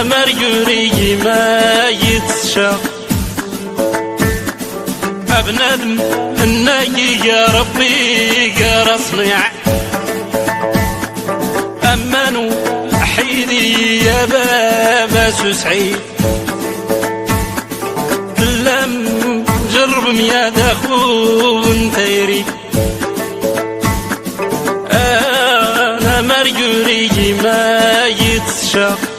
مرجوري ما يتشاق بندم الناجي يا ربي قار صنيع أمانو حيدي يا بابا سعيد لم جرب يا داخون تيري أنا مرجوري ما يتشاق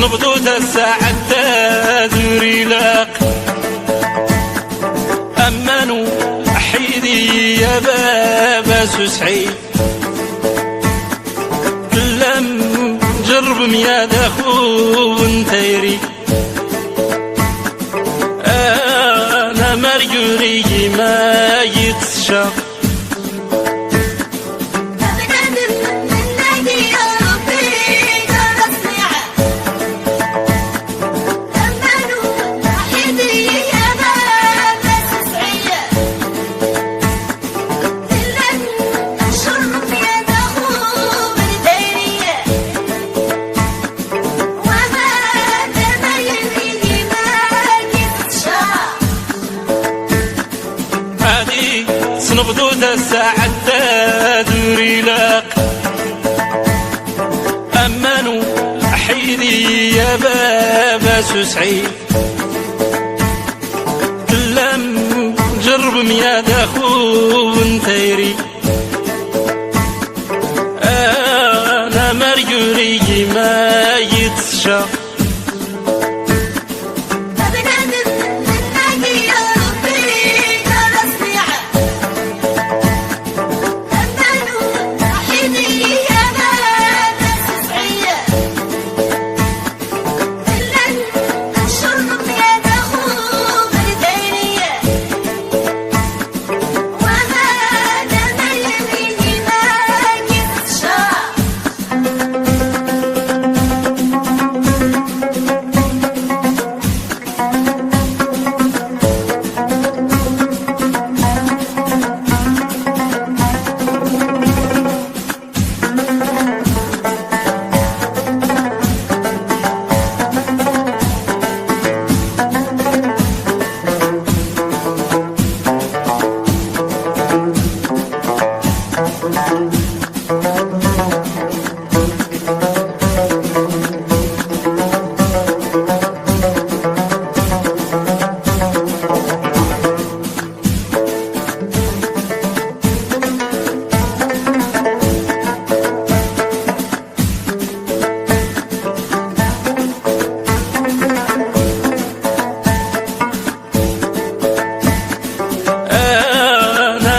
نبضو الساعة تدوري لك أمانو حيدي يا بابا سعيد لم جرب يا داخون تيري أنا مرجوري ما يتشاق نبضو الساعة تدوري لك أمانو حيدي يا بابا سعيد لم جرب يا داخون تيري أنا مرجوري ما يتشاق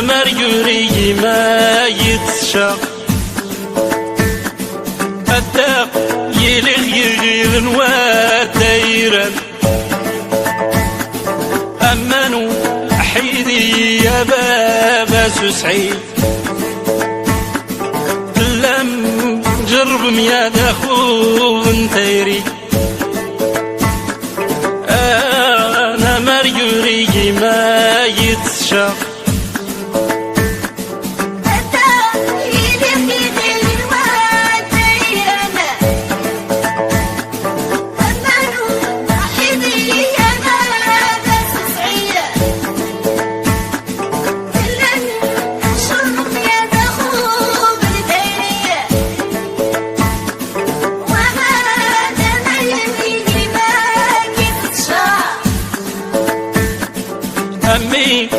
مرجوري ما يتشاق الداق يلغ يغير وتيرا أمانو حيدي يا بابا سعيد لم جرب مياد اخو انت يريد انا مريوري ما يتشاف أمي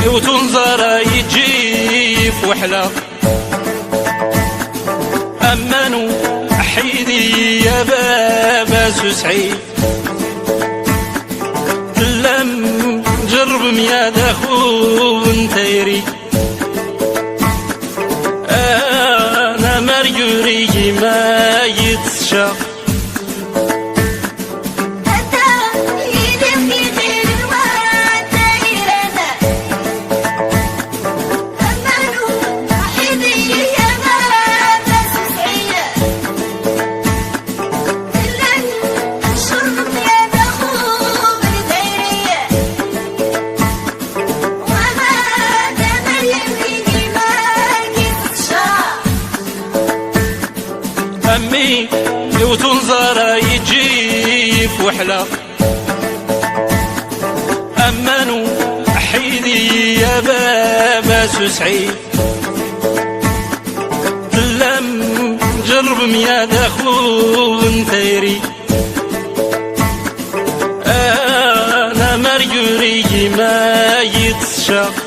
وتنظر يجيف وحلا أمانو حيدي يا بابا سعيد لم جرب مياد أخو انت يريد أنا مريوري ما يتشاف أمي وتنظر يجيف وحلا أمانو حيدي يا بابا سعيد لم جرب مياد أخو انت يريد أنا مريوري ما يتشاف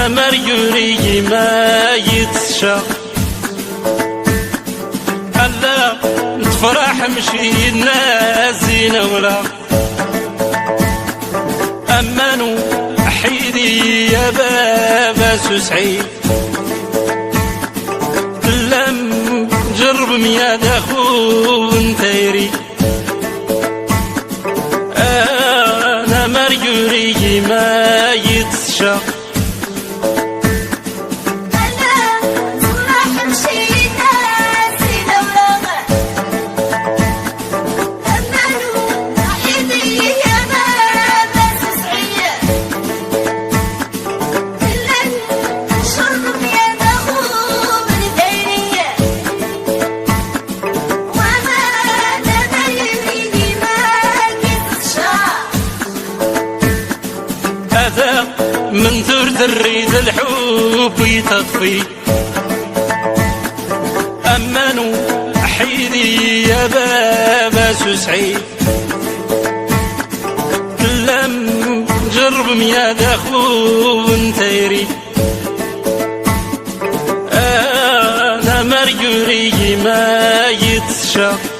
مريوري ما يتشاف ألا تفرح مشي الناس ولا أمانو حيدي يا بابا سعيد لم جرب مياد أخو انت يريد أنا مريوري ما يتشاف من ثرد الريد الحب يتطفي أمانو حيدي يا بابا سعيد لم جرب مياد أخو انت يريد أنا مريوري ما يتشاف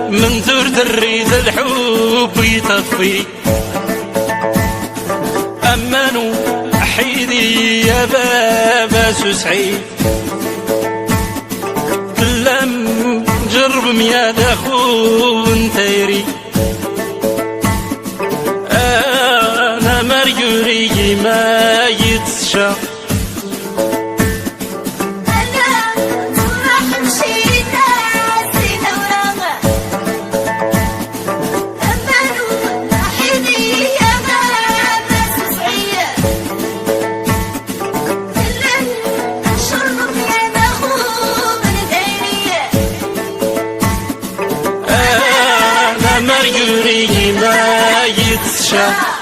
من ثرد الريد الحب يتطفي يطفي. أمنوا حيدي يا بابا سعيد، لم جرب يا دخو انتيري. أنا مرجوري ما يتشا مرجوري ما يتشا